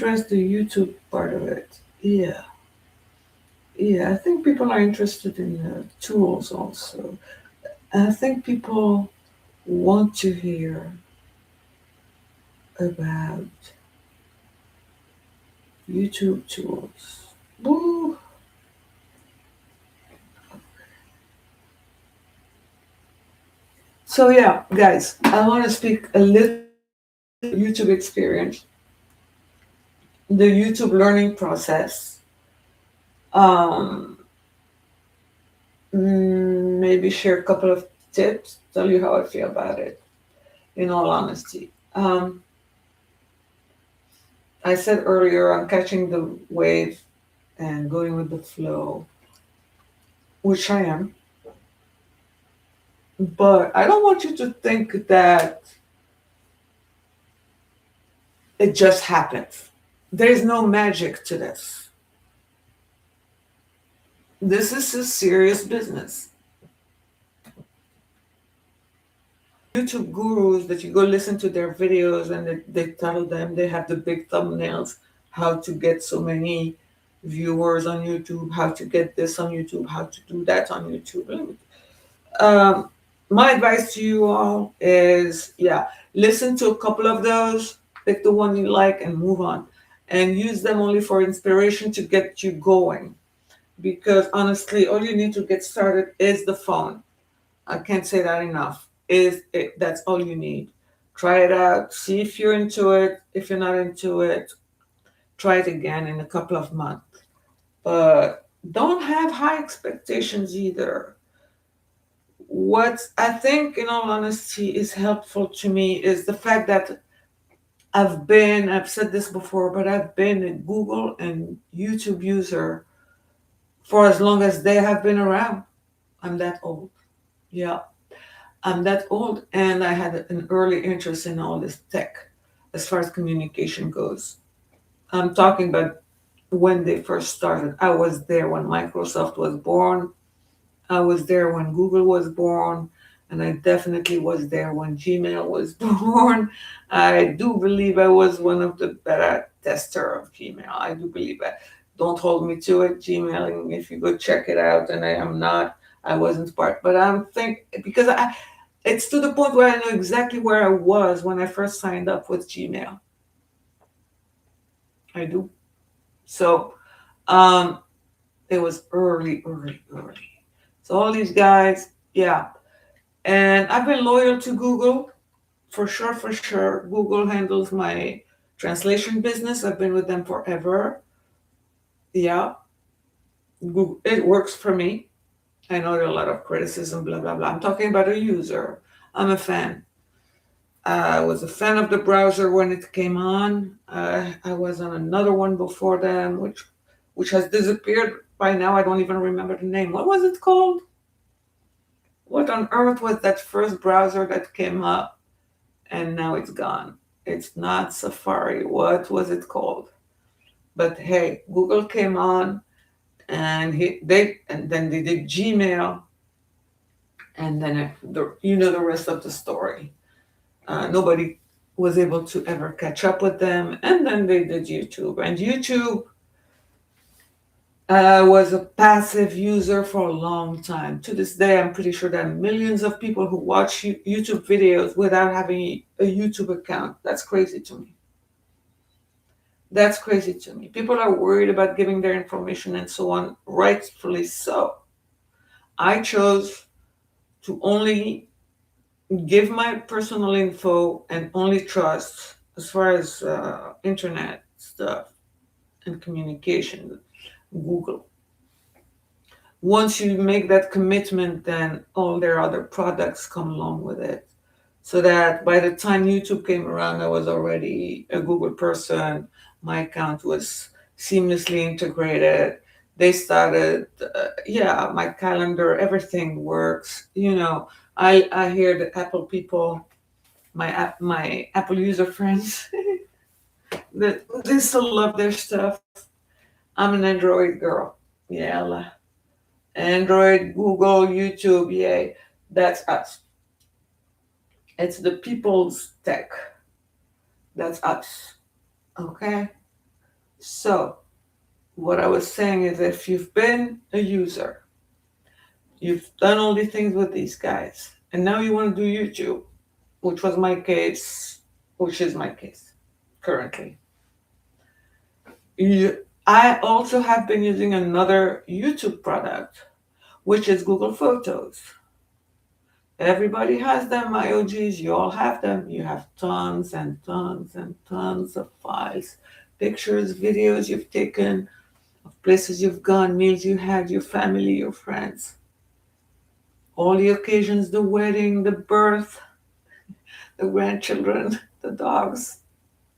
address the YouTube part of it. Yeah. Yeah, I think people are interested in tools also. I think people want to hear about YouTube tools. Woo. So yeah, guys, I want to speak a little bit about the YouTube experience, the YouTube learning process. Um, Maybe share a couple of tips, tell you how I feel about it. In all honesty, I said earlier, I'm catching the wave and going with the flow, which I am. But I don't want you to think that it just happens. There's no magic to this. This is a serious business. YouTube gurus that you go listen to their videos and they tell them they have the big thumbnails, how to get so many viewers on YouTube, how to get this on YouTube, how to do that on YouTube. Um, my advice to you all is, yeah, listen to a couple of those, pick the one you like, and move on. And use them only for inspiration to get you going. Because honestly, all you need to get started is the phone. I can't say that enough. Is it, that's all you need. Try it out. See if you're into it. If you're not into it, try it again in a couple of months. But don't have high expectations either. What I think, in all honesty, is helpful to me is the fact that I've said this before, but I've been a Google and YouTube user for as long as they have been around. I'm that old. Yeah, I'm that old. And I had an early interest in all this tech as far as communication goes. I'm talking about when they first started. I was there when Microsoft was born. I was there when Google was born, and I definitely was there when Gmail was born. I do believe I was one of the beta tester of Gmail. I do believe that. Don't hold me to it, Gmailing. If you go check it out, and I am not, I wasn't part. But I'm think because it's to the point where I know exactly where I was when I first signed up with Gmail. I do. So um, it was early, early, early. So all these guys, yeah. And I've been loyal to Google for sure, for sure. Google handles my translation business. I've been with them forever. Yeah, Google, it works for me. I know there are a lot of criticism, blah, blah, blah. I'm talking about a user. I'm a fan. I was a fan of the browser when it came on. I was on another one before them, which has disappeared by now. I don't even remember the name. What was it called? What on earth was that first browser that came up and now it's gone? It's not Safari. What was it called? But hey, Google came on and then they did Gmail, and then the rest of the story. Nobody was able to ever catch up with them, and then they did YouTube, and YouTube was a passive user for a long time. To this day, I'm pretty sure there are millions of people who watch YouTube videos without having a YouTube account. That's crazy to me. That's crazy to me. People are worried about giving their information and so on, rightfully so. I chose to only give my personal info and only trust as far as internet stuff and communication, Google. Once you make that commitment, then all their other products come along with it. So that by the time YouTube came around, I was already a Google person. My account was seamlessly integrated. They started, yeah, my calendar, everything works. I hear the Apple people, my Apple user friends, that they still love their stuff. I'm an Android girl. Yeah, Android, Google, YouTube, yay. That's us. It's the people's tech. That's us. Okay? So, what I was saying is if you've been a user, you've done all these things with these guys, and now you want to do YouTube, which was my case, which is my case currently. I also have been using another YouTube product, which is Google Photos. Everybody has them, my OGs. You all have them. You have tons and tons and tons of files, pictures, videos you've taken, of places you've gone, meals you had, your family, your friends, all the occasions, the wedding, the birth, the grandchildren, the dogs,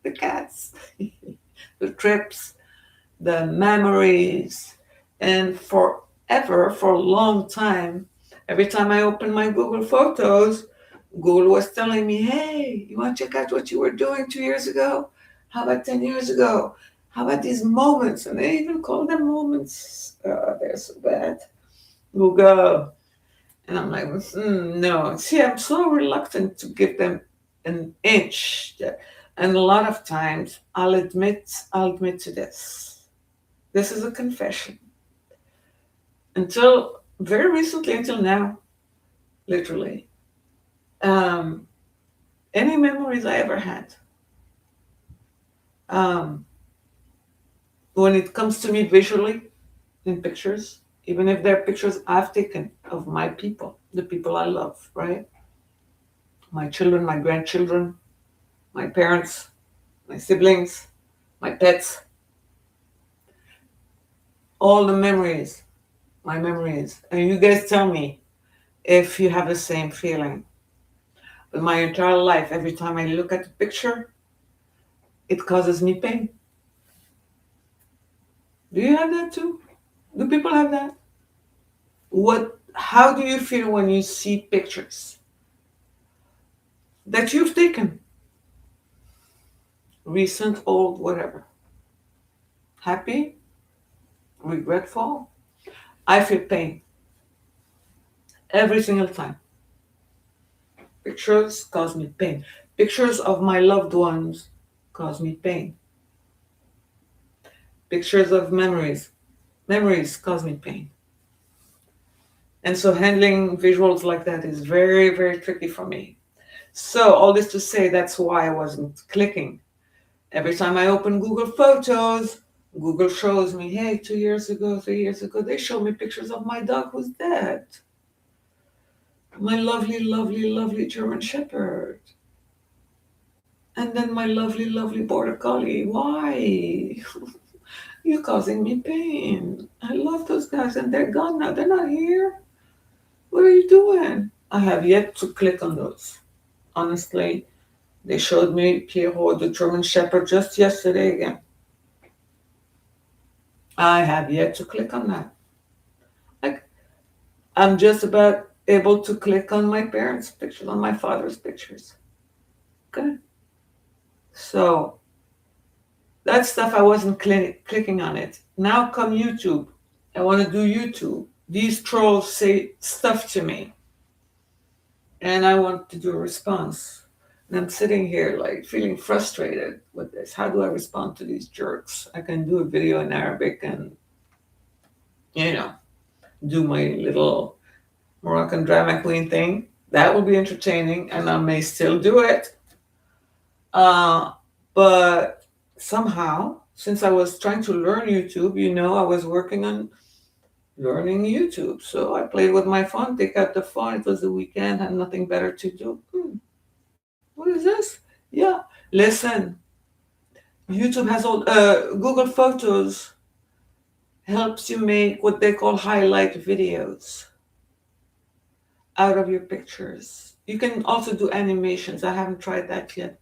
the cats, the trips, the memories. And forever, for a long time, every time I opened my Google Photos, Google was telling me, hey, you want to check out what you were doing 2 years ago? How about 10 years ago? How about these moments? And they even call them moments. They're so bad. Google. And I'm like, no. See, I'm so reluctant to give them an inch. And a lot of times I'll admit to this. This is a confession. Until very recently, until now, literally, um, any memories I ever had, um, when it comes to me visually in pictures, even if they're pictures I've taken of my people, the people I love, right? My children, my grandchildren, my parents, my siblings, my pets, all the memories, my memories. And you guys tell me if you have the same feeling. But my entire life, every time I look at the picture, it causes me pain. Do you have that too? Do people have that? How do you feel when you see pictures that you've taken? Recent, old, whatever. Happy? Regretful? I feel pain every single time. Pictures cause me pain. Pictures of my loved ones cause me pain. Pictures of memories. Memories cause me pain. And so handling visuals like that is very, very tricky for me. So all this to say, that's why I wasn't clicking. Every time I open Google Photos, Google shows me, hey, 2 years ago, 3 years ago, they show me pictures of my dog who's dead. My lovely, lovely, lovely German Shepherd. And then my lovely, lovely Border Collie. Why? You're causing me pain. I love those guys and they're gone now. They're not here. What are you doing? I have yet to click on those. Honestly, they showed me Pierrot, the German Shepherd, just yesterday again. I have yet to click on that. Like, I'm just about able to click on my parents' pictures, on my father's pictures. Okay. So that stuff I wasn't clicking on it. Now come YouTube. I want to do YouTube. These trolls say stuff to me, and I want to do a response. And I'm sitting here like feeling frustrated with this. How do I respond to these jerks? I can do a video in Arabic and, you know, do my little Moroccan drama queen thing. That will be entertaining, and I may still do it. Uh, but somehow, since I was trying to learn YouTube, I was working on learning YouTube. So I played with my phone, take out the phone. It was the weekend, had nothing better to do. What is this? Yeah, listen. YouTube has all Google Photos helps you make what they call highlight videos out of your pictures. You can also do animations. I haven't tried that yet,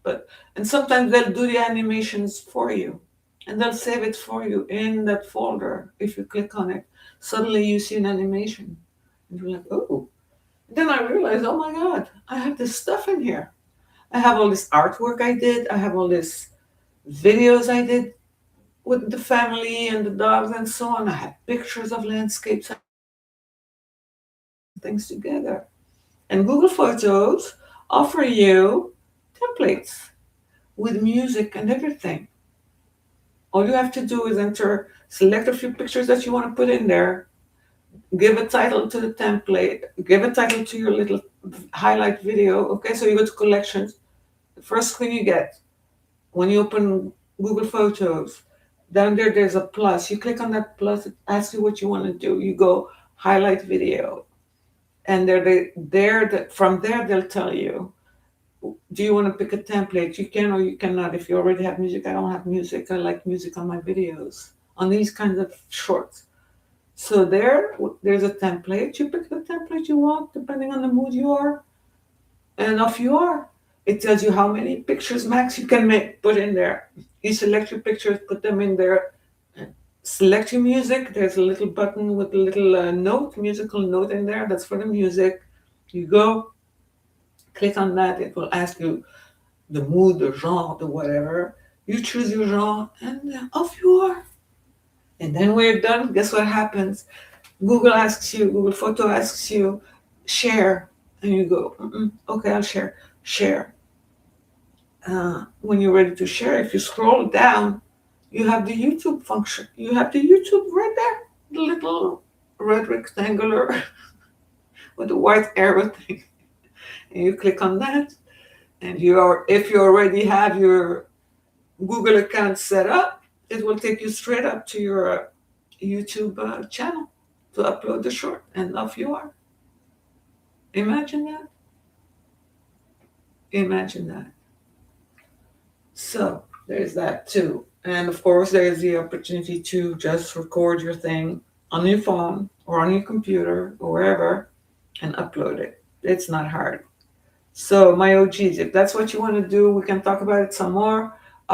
and sometimes they'll do the animations for you and they'll save it for you in that folder. If you click on it, suddenly you see an animation and you're like, oh. Then I realized, oh my God, I have this stuff in here. I have all this artwork I did. I have all this videos I did with the family and the dogs and so on. I have pictures of landscapes and things together. And Google Photos offer you templates with music and everything. All you have to do is select a few pictures that you want to put in there, give a title to the template, give a title to your little highlight video. Okay, so you go to collections. The first screen you get when you open Google Photos, down there there's a plus. You click on that plus, it asks you what you want to do. You go highlight video, and from there they'll tell you, do you want to pick a template? You can or you cannot. If you already have music, I don't have music. I like music on my videos, on these kinds of shorts. So there's a template. You pick the template you want, depending on the mood you are, and off you are. It tells you how many pictures max you can put in there. You select your pictures, put them in there. Select your music. There's a little button with a little musical note in there. That's for the music. You go, click on that. It will ask you the mood, the genre, the whatever. You choose your genre, and off you are. And then when you're done, guess what happens? Google Photo asks you, share. And you go, okay, I'll share. Share. When you're ready to share, if you scroll down, you have the YouTube function. You have the YouTube right there, the little red rectangular with the white arrow thing. And you click on that, and if you already have your Google account set up, it will take you straight up to your YouTube channel to upload the short, and off you are. Imagine that. Imagine that. So there's that too. And of course, there's the opportunity to just record your thing on your phone or on your computer or wherever and upload it. It's not hard. So, my OGs, if that's what you want to do, we can talk about it some more.